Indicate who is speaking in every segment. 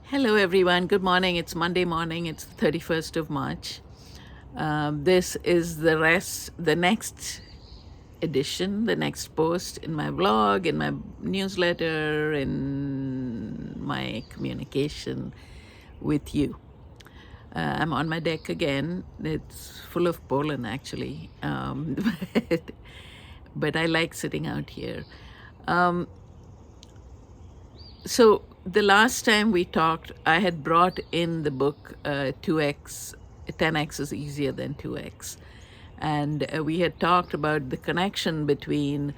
Speaker 1: Hello, everyone. Good morning. It's Monday morning. It's the 31st of March. This is the next edition, the next post in my blog, in my newsletter, in my communication with you. I'm on my deck again. It's full of pollen, actually, but, but I like sitting out here. So the last time we talked, I had brought in the book 2x, 10x is easier than 2x. And we had talked about the connection between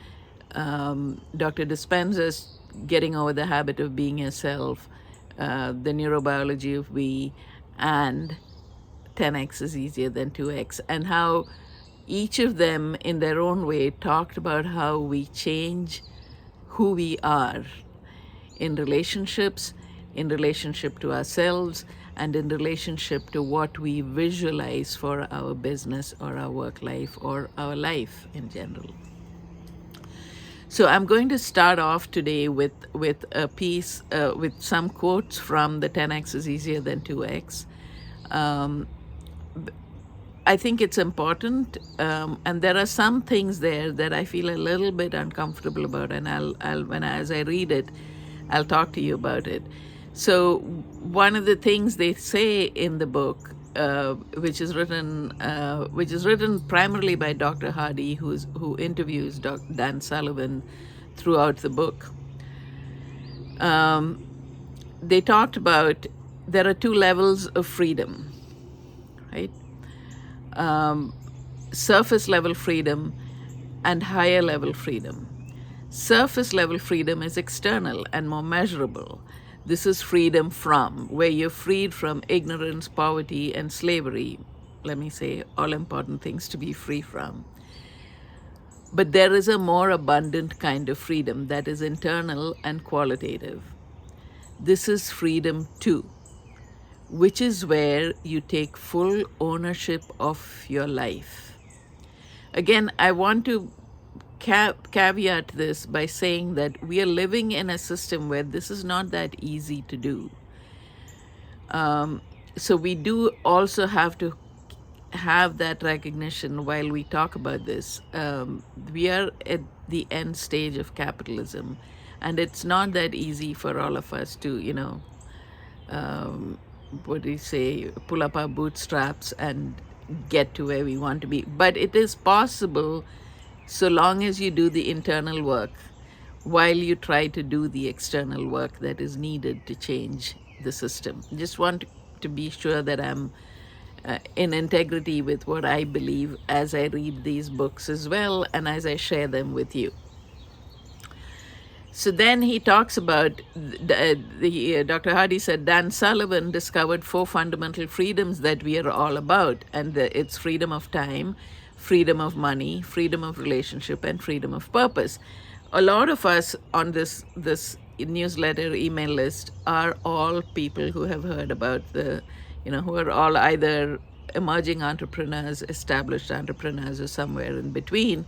Speaker 1: Dr. Dispenza's Getting Over the Habit of Being Yourself, the Neurobiology of We, and 10x is easier than 2x, and how each of them in their own way talked about how we change who we are in relationships, in relationship to ourselves, and in relationship to what we visualize for our business or our work life or our life in general. So I'm going to start off today with a piece with some quotes from the 10x is easier than 2x. I think it's important, and there are some things there that I feel a little bit uncomfortable about, and as I read it, I'll talk to you about it. So one of the things they say in the book, which is written primarily by Dr. Hardy, who interviews Dan Sullivan throughout the book. They talked about there are two levels of freedom, right? Surface level freedom and higher level freedom. Surface level freedom is external and more measurable. This is freedom from, where you're freed from ignorance, poverty, and slavery. Let me say, all important things to be free from. But there is a more abundant kind of freedom that is internal and qualitative. This is freedom too, which is where you take full ownership of your life. Again, I want to caveat this by saying that we are living in a system where this is not that easy to do. So we do also have to have that recognition while we talk about this. We are at the end stage of capitalism, and it's not that easy for all of us to, what do you say, pull up our bootstraps and get to where we want to be. But it is possible so long as you do the internal work while you try to do the external work that is needed to change the system. Just want to be sure that I'm in integrity with what I believe as I read these books as well and as I share them with you. So then he talks about, Dr. Hardy said, Dan Sullivan discovered 4 fundamental freedoms that we are all about, and it's freedom of time, freedom of money, freedom of relationship, and freedom of purpose. A lot of us on this newsletter email list are all people who have heard about who are all either emerging entrepreneurs, established entrepreneurs, or somewhere in between.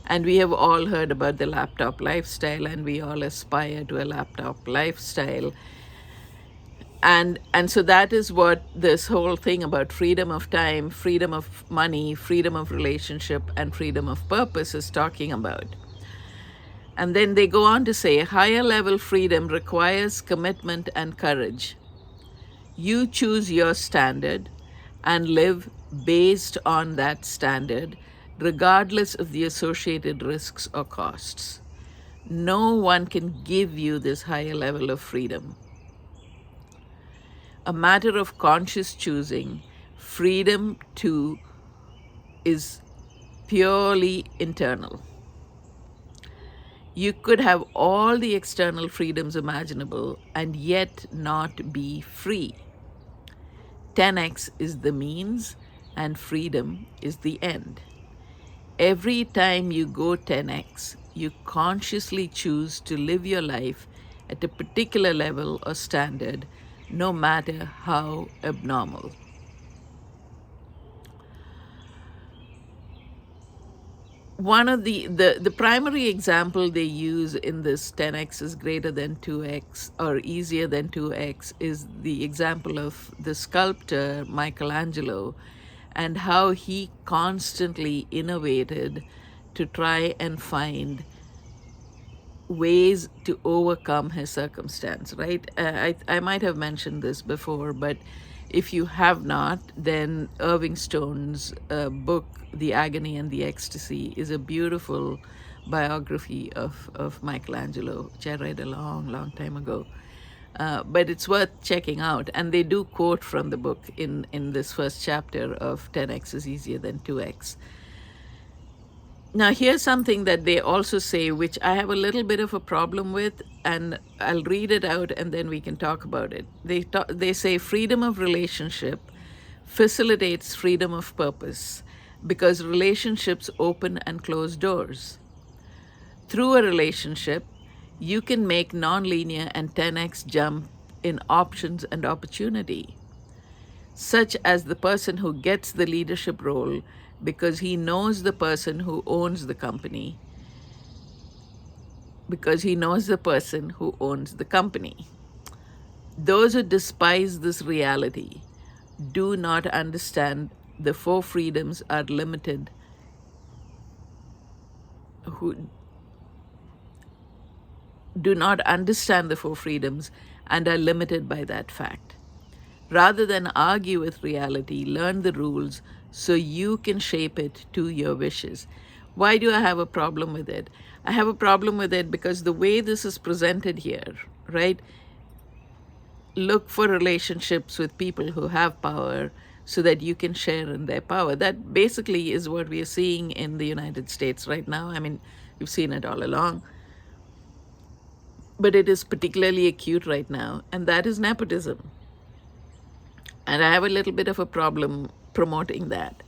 Speaker 1: And we have all heard about the laptop lifestyle, and we all aspire to a laptop lifestyle. And so that is what this whole thing about freedom of time, freedom of money, freedom of relationship, and freedom of purpose is talking about. And then they go on to say, higher level freedom requires commitment and courage. You choose your standard and live based on that standard, regardless of the associated risks or costs. No one can give you this higher level of freedom. A matter of conscious choosing, freedom too is purely internal. You could have all the external freedoms imaginable and yet not be free. 10x is the means and freedom is the end. Every time you go 10x, you consciously choose to live your life at a particular level or standard, no matter how abnormal. one of the primary example they use in this 10x is greater than 2x or easier than 2x is the example of the sculptor Michelangelo and how he constantly innovated to try and find ways to overcome his circumstance, right? I might have mentioned this before, but if you have not, then Irving Stone's book, The Agony and the Ecstasy, is a beautiful biography of Michelangelo, which I read a long, long time ago. But it's worth checking out. And they do quote from the book in this first chapter of 10x is easier than 2x. Now, here's something that they also say, which I have a little bit of a problem with, and I'll read it out and then we can talk about it. They say freedom of relationship facilitates freedom of purpose because relationships open and close doors. Through a relationship, you can make nonlinear and 10x jump in options and opportunity, such as the person who gets the leadership role because he knows the person who owns the company, because he knows the person who owns the company. Those who despise this reality do not understand the four freedoms are limited, who do not understand the four freedoms and are limited by that fact. Rather than argue with reality, learn the rules so you can shape it to your wishes. Why do I have a problem with it? I have a problem with it because the way this is presented here, right? Look for relationships with people who have power so that you can share in their power. That basically is what we are seeing in the United States right now. I mean, we've seen it all along. But it is particularly acute right now, and that is nepotism. And I have a little bit of a problem promoting that.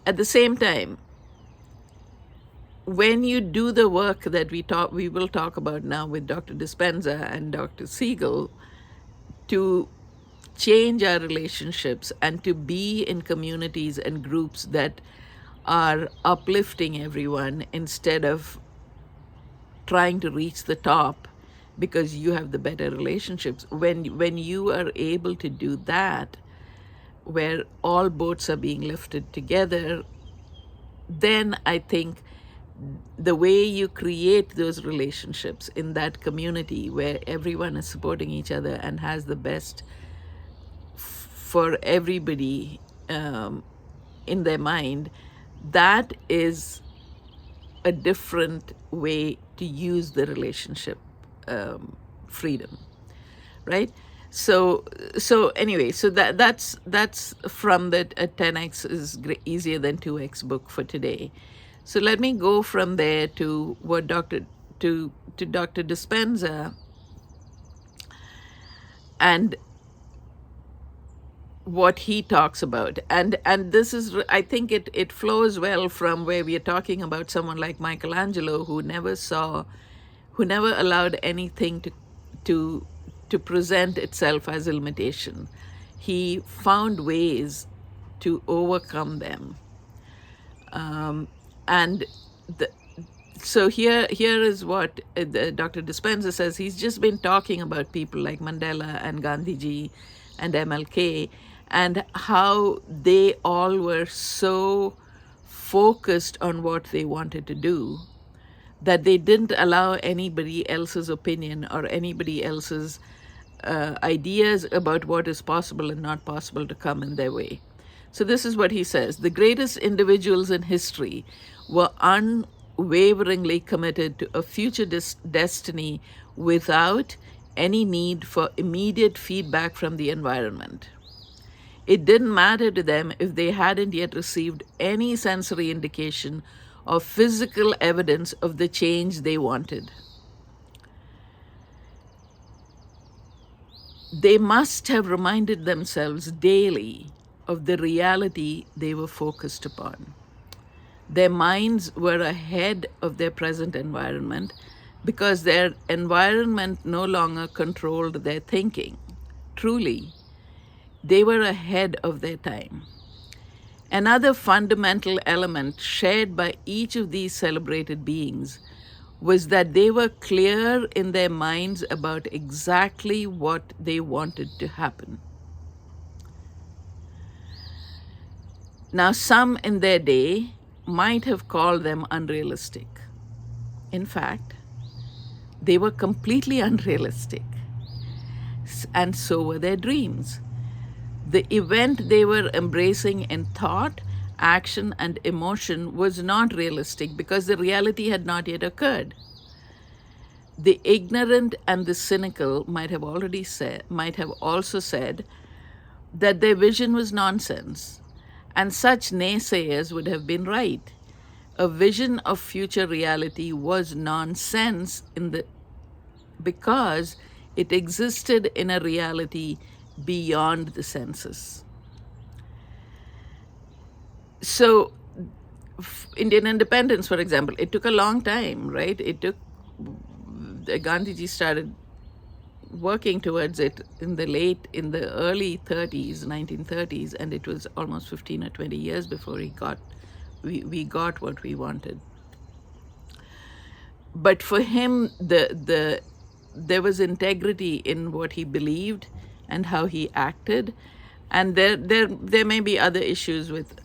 Speaker 1: At the same time, when you do the work that we will talk about now with Dr. Dispenza and Dr. Siegel to change our relationships and to be in communities and groups that are uplifting everyone instead of trying to reach the top because you have the better relationships. When you are able to do that, where all boats are being lifted together, then I think the way you create those relationships in that community where everyone is supporting each other and has the best for everybody in their mind, that is a different way to use the relationship freedom, right? So anyway, so that's from the 10x is easier than 2x book for today. So let me go from there to what Dr. Dispenza and what he talks about. And this is, I think it flows well from where we are talking about someone like Michelangelo who never allowed anything to present itself as a limitation. He found ways to overcome them. So here is what Dr. Dispenza says. He's just been talking about people like Mandela and Gandhiji and MLK and how they all were so focused on what they wanted to do that they didn't allow anybody else's opinion or anybody else's ideas about what is possible and not possible to come in their way. So this is what he says. The greatest individuals in history were unwaveringly committed to a future destiny without any need for immediate feedback from the environment. It didn't matter to them if they hadn't yet received any sensory indication or physical evidence of the change they wanted. They must have reminded themselves daily of the reality they were focused upon. Their minds were ahead of their present environment because their environment no longer controlled their thinking. Truly, they were ahead of their time. Another fundamental element shared by each of these celebrated beings was that they were clear in their minds about exactly what they wanted to happen. Now, some in their day might have called them unrealistic. In fact, they were completely unrealistic, and so were their dreams. The event they were embracing in thought, action, and emotion was not realistic because the reality had not yet occurred. The ignorant and the cynical might have also said that their vision was nonsense, and such naysayers would have been right. A vision of future reality was nonsense because it existed in a reality beyond the senses. So, Indian independence, for example, it took a long time, right? Gandhiji started working towards it in the early 30s, 1930s, and it was almost 15 or 20 years before we got what we wanted. But for him, there was integrity in what he believed and how he acted, and there may be other issues with,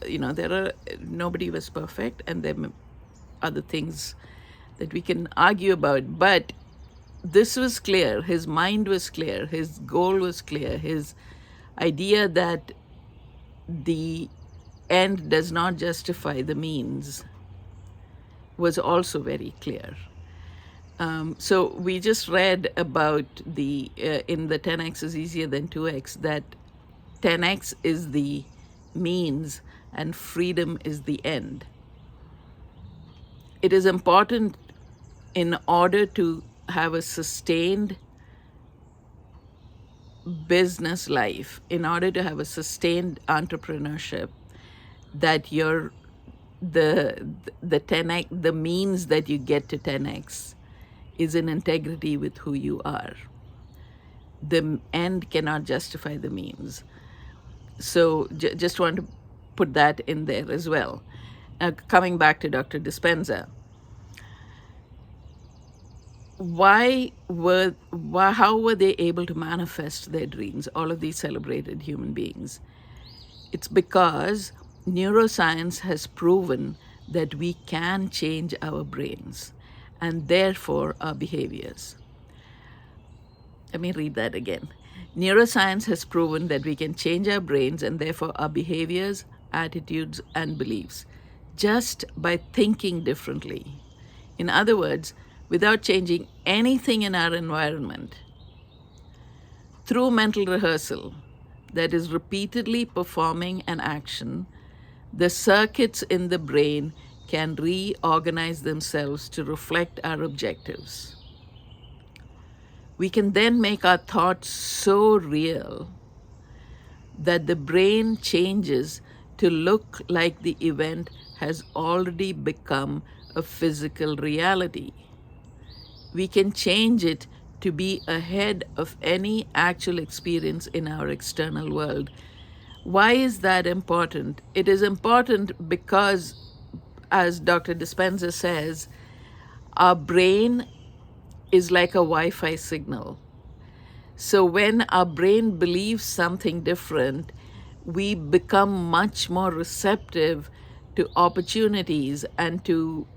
Speaker 1: nobody was perfect, and there are other things that we can argue about, but this was clear. His mind was clear. His goal was clear. His idea that the end does not justify the means was also very clear. So we just read about in the 10x is easier than 2x, that 10x is the means and freedom is the end. It is important, in order to have a sustained business life, in order to have a sustained entrepreneurship, that the 10x, the means that you get to 10x, is in integrity with who you are. The end cannot justify the means. So just want to put that in there as well. Coming back to Dr. Dispenza, how were they able to manifest their dreams, all of these celebrated human beings? It's because neuroscience has proven that we can change our brains and therefore our behaviors. Let me read that again. Neuroscience has proven that we can change our brains and therefore our behaviors, attitudes, and beliefs just by thinking differently. In other words, without changing anything in our environment, through mental rehearsal, that is repeatedly performing an action, the circuits in the brain can reorganize themselves to reflect our objectives. We can then make our thoughts so real that the brain changes to look like the event has already become a physical reality. We can change it to be ahead of any actual experience in our external world. Why is that important? It is important because, as Dr. Dispenza says, our brain is like a Wi-Fi signal. So when our brain believes something different, we become much more receptive to opportunities and to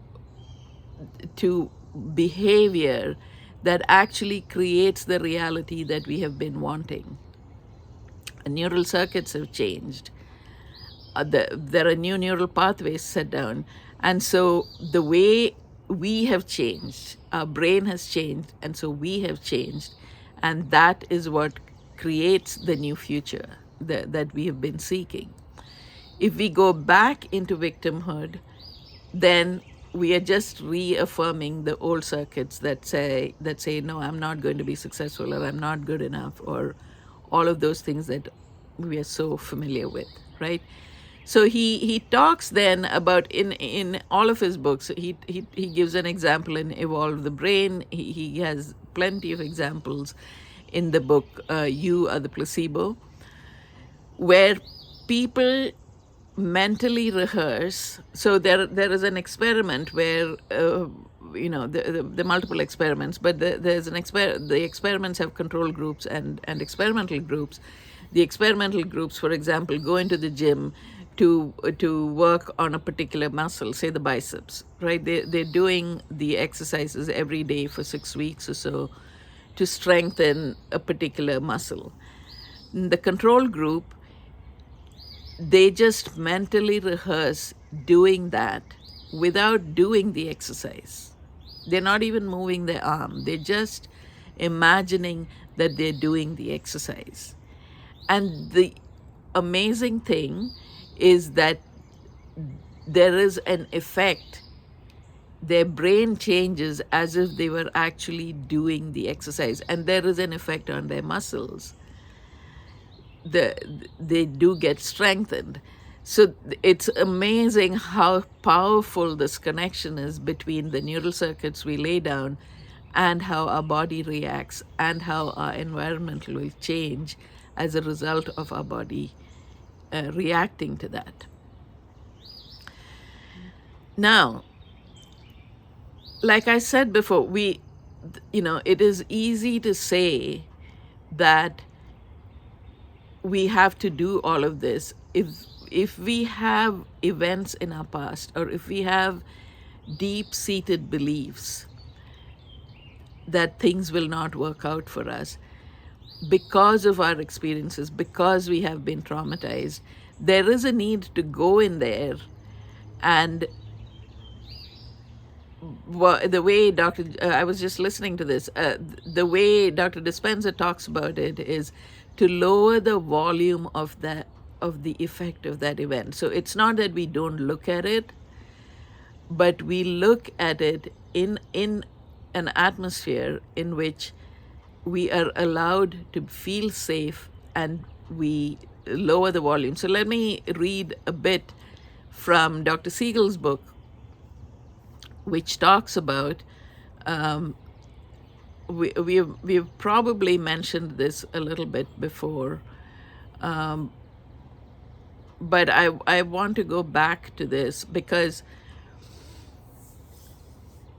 Speaker 1: behavior that actually creates the reality that we have been wanting. Neural circuits have changed. There are new neural pathways set down. And so the way we have changed, our brain has changed, and so we have changed. And that is what creates the new future that we have been seeking. If we go back into victimhood, then we are just reaffirming the old circuits that say, no, I'm not going to be successful, or I'm not good enough, or all of those things that we are so familiar with, right? So he talks then about, in all of his books, he gives an example in Evolve the Brain. He has plenty of examples in the book You Are the Placebo, where people mentally rehearse. So there is an experiment where the multiple experiments, but there's the experiments have control groups and experimental groups. The experimental groups, for example, go into the gym to work on a particular muscle, say the biceps, right? They're doing the exercises every day for 6 weeks or so to strengthen a particular muscle. The control group, they just mentally rehearse doing that without doing the exercise. They're not even moving their arm. They're just imagining that they're doing the exercise. And the amazing thing is that there is an effect. Their brain changes as if they were actually doing the exercise, and there is an effect on their muscles. They do get strengthened. So it's amazing how powerful this connection is between the neural circuits we lay down and how our body reacts and how our environment will change as a result of our body reacting to that. Now, like I said before, it is easy to say that we have to do all of this if we have events in our past, or if we have deep-seated beliefs that things will not work out for us because of our experiences, because we have been traumatized. There is a need to go in there, and the way I was just listening to this, the way Dr. Dispenza talks about it is to lower the volume of the effect of that event. So it's not that we don't look at it, but we look at it in an atmosphere in which we are allowed to feel safe, and we lower the volume. So let me read a bit from Dr. Siegel's book, which talks about, we've probably mentioned this a little bit before, but I want to go back to this because,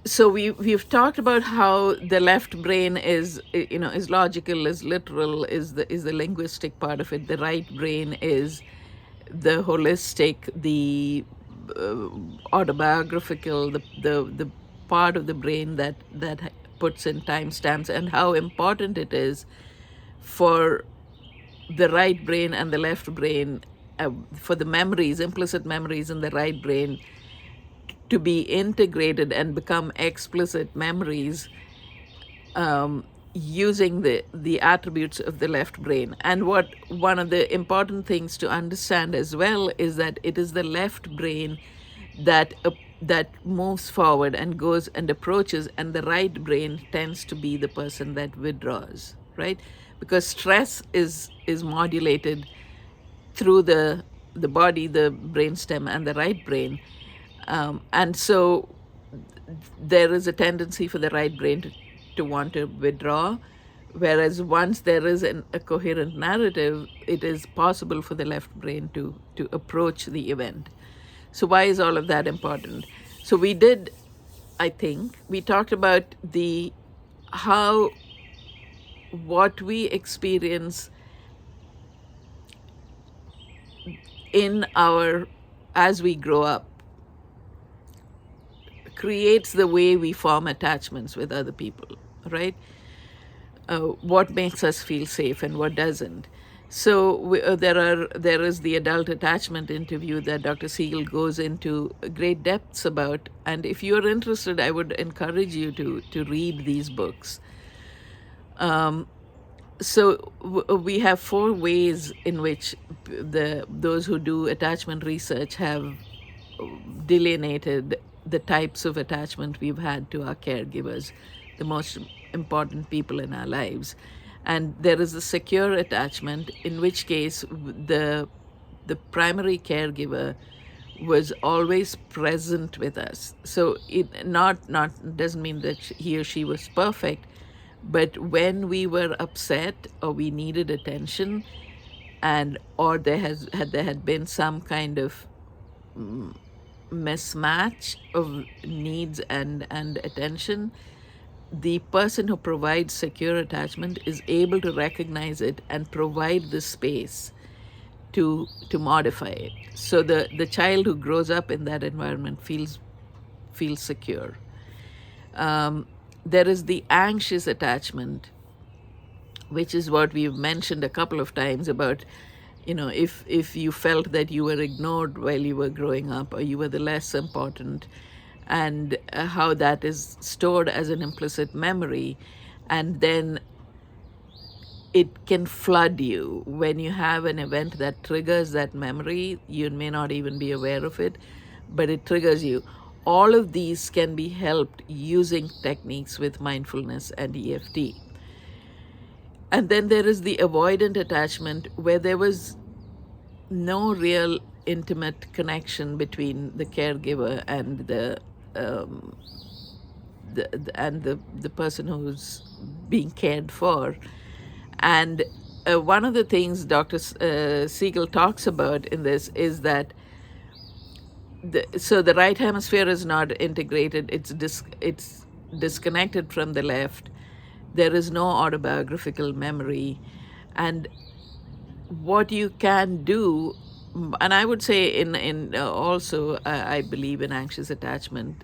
Speaker 1: so we've talked about how the left brain is logical, is literal, is the linguistic part of it. The right brain is the holistic, the autobiographical, the part of the brain that puts in timestamps, and how important it is for the right brain and the left brain, for the memories, implicit memories in the right brain, to be integrated and become explicit memories, using the attributes of the left brain. And one of the important things to understand as well is that it is the left brain that moves forward and goes and approaches, and the right brain tends to be the person that withdraws, right? Because stress is modulated through the body, the brainstem, and the right brain. And so there is a tendency for the right brain to want to withdraw, whereas once there is a coherent narrative, it is possible for the left brain to approach the event. So why is all of that important? So we talked about what we experience as we grow up creates the way we form attachments with other people, right? What makes us feel safe and what doesn't. So there is the adult attachment interview that Dr. Siegel goes into great depths about. And if you're interested, I would encourage you to read these books. So we have 4 ways in which those who do attachment research have delineated the types of attachment we've had to our caregivers, the most important people in our lives. And there is a secure attachment, in which case the primary caregiver was always present with us. So it doesn't mean that he or she was perfect, but when we were upset or we needed attention, and or there had been some kind of mismatch of needs and attention, the person who provides secure attachment is able to recognize it and provide the space to modify it. So the child who grows up in that environment feels secure. There is the anxious attachment, which is what we've mentioned a couple of times about, if you felt that you were ignored while you were growing up, or you were the less important, and how that is stored as an implicit memory, and then it can flood you when you have an event that triggers that memory. You may not even be aware of it, but it triggers you. All of these can be helped using techniques with mindfulness and EFT. And then there is the avoidant attachment, where there was no real intimate connection between the caregiver and the person who's being cared for. And one of the things Dr. Siegel talks about in this is that the right hemisphere is not integrated. It's disconnected from the left. There is no autobiographical memory. And what you can do, and I would say in also I believe in anxious attachment,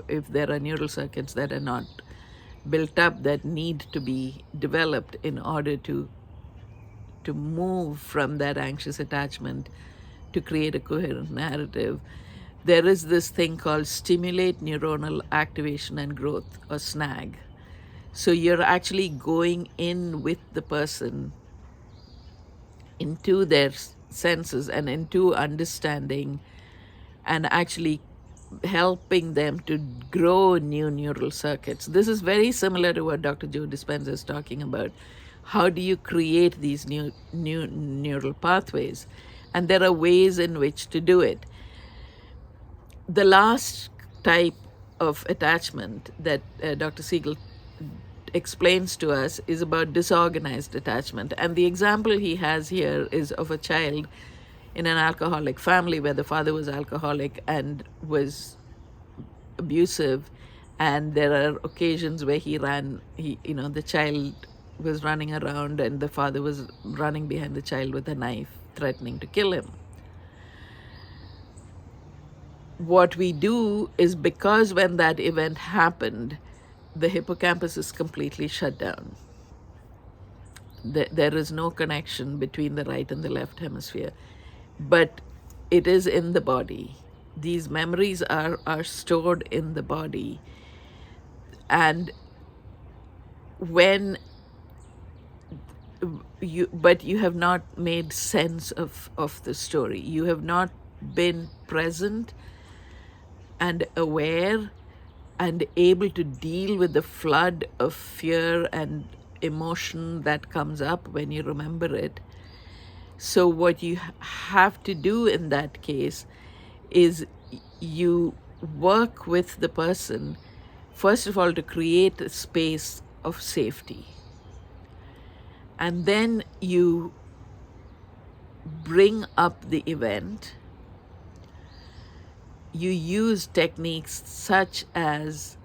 Speaker 1: if there are neural circuits that are not built up, that need to be developed in order to move from that anxious attachment to create a coherent narrative. There is this thing called stimulate neuronal activation and growth, or SNAG. So you're actually going in with the person into their senses and into understanding, and actually helping them to grow new neural circuits. This is very similar to what Dr. Joe Dispenza is talking about. How do you create these new neural pathways? And there are ways in which to do it. The last type of attachment that Dr. Siegel explains to us is about disorganized attachment. And the example he has here is of a child in an alcoholic family, where the father was alcoholic and was abusive, and there are occasions where the child was running around and the father was running behind the child with a knife, threatening to kill him. What we do is, because when that event happened, the hippocampus is completely shut down. There is no connection between the right and the left hemisphere, but it is in the body. These memories are stored in the body. And but you have not made sense of the story. You have not been present and aware and able to deal with the flood of fear and emotion that comes up when you remember it. So what you have to do in that case is you work with the person, first of all, to create a space of safety. And then you bring up the event. You use techniques such as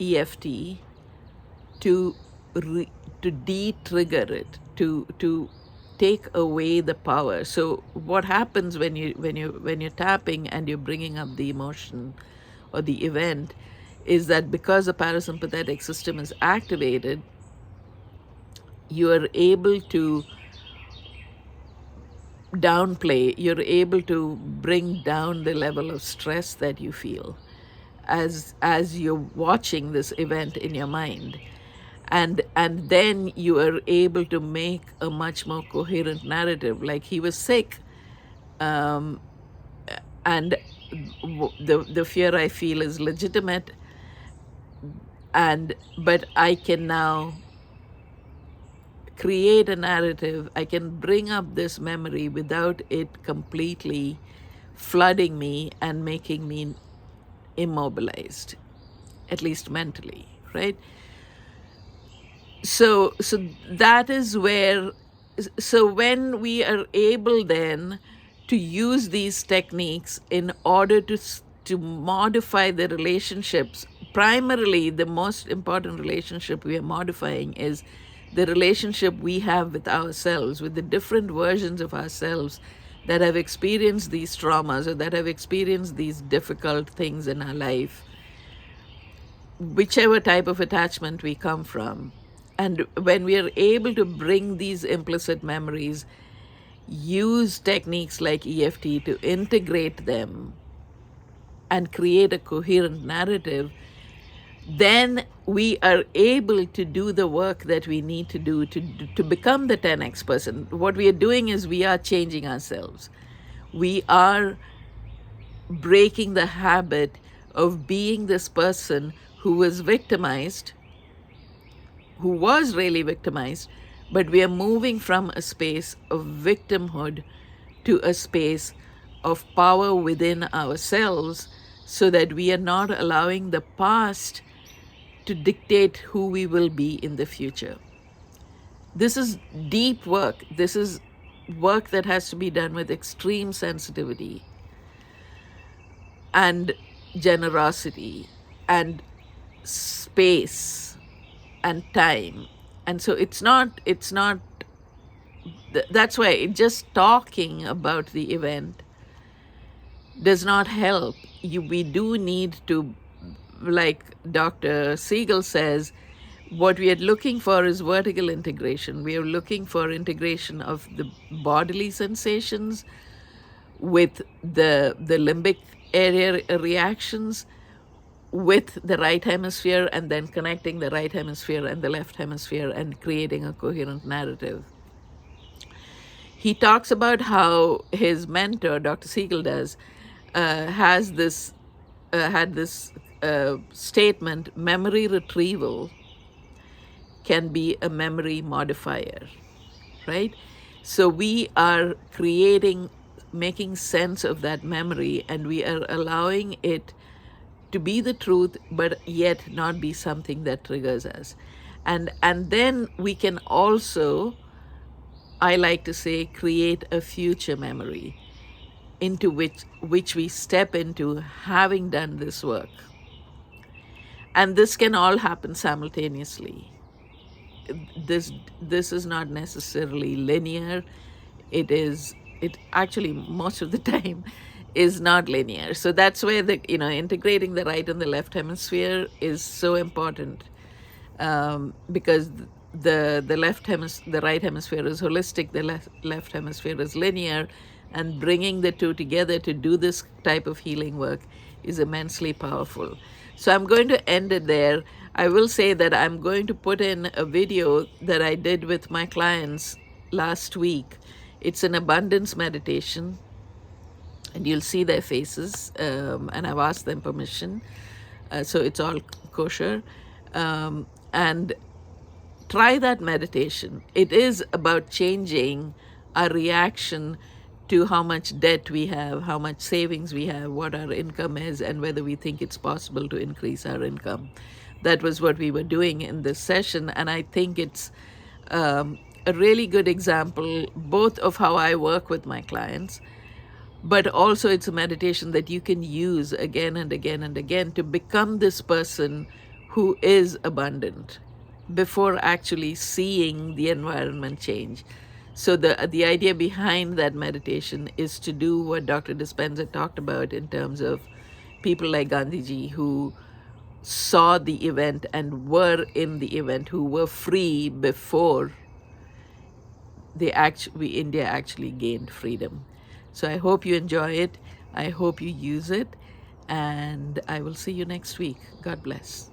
Speaker 1: EFT to de-trigger it, to take away the power. So what happens when you're tapping and you're bringing up the emotion or the event is that because the parasympathetic system is activated, you are able to downplay, you're able to bring down the level of stress that you feel as you're watching this event in your mind. And then you are able to make a much more coherent narrative. Like, he was sick, and the fear I feel is legitimate, but I can now create a narrative. I can bring up this memory without it completely flooding me and making me immobilized, at least mentally, right? So that is where So when we are able then to use these techniques in order to modify the relationships, primarily the most important relationship we are modifying is the relationship we have with ourselves, with the different versions of ourselves that have experienced these traumas or that have experienced these difficult things in our life, whichever type of attachment we come from. And when we are able to bring these implicit memories, use techniques like EFT to integrate them and create a coherent narrative, then we are able to do the work that we need to do to become the 10x person. What we are doing is we are changing ourselves. We are breaking the habit of being this person who was victimized, who was really victimized, but we are moving from a space of victimhood to a space of power within ourselves, so that we are not allowing the past to dictate who we will be in the future. This is deep work. This is work that has to be done with extreme sensitivity and generosity and space and time. And so it's not that's why just talking about the event does not help. We do need to, like Dr. Siegel says, what we are looking for is vertical integration. We are looking for integration of the bodily sensations with the limbic area reactions with the right hemisphere, and then connecting the right hemisphere and the left hemisphere and creating a coherent narrative. He talks about how his mentor, Dr. Siegel, had this statement: memory retrieval can be a memory modifier, right? So we are making sense of that memory, and we are allowing it to be the truth, but yet not be something that triggers us. And then we can also, I like to say, create a future memory into which we step into having done this work. And this can all happen simultaneously. This is not necessarily linear. It actually most of the time is not linear. So that's where integrating the right and the left hemisphere is so important, because the right hemisphere is holistic, the left hemisphere is linear, and bringing the two together to do this type of healing work is immensely powerful. So I'm going to end it there. I will say that I'm going to put in a video that I did with my clients last week. It's an abundance meditation, and you'll see their faces, and I've asked them permission, so it's all kosher. And try that meditation. It is about changing our reaction to how much debt we have, how much savings we have, what our income is, and whether we think it's possible to increase our income. That was what we were doing in this session, and I think it's a really good example both of how I work with my clients, but also it's a meditation that you can use again and again and again to become this person who is abundant before actually seeing the environment change. So the idea behind that meditation is to do what Dr. Dispenza talked about in terms of people like Gandhiji, who saw the event and were in the event, who were free before India actually gained freedom. So I hope you enjoy it. I hope you use it. And I will see you next week. God bless.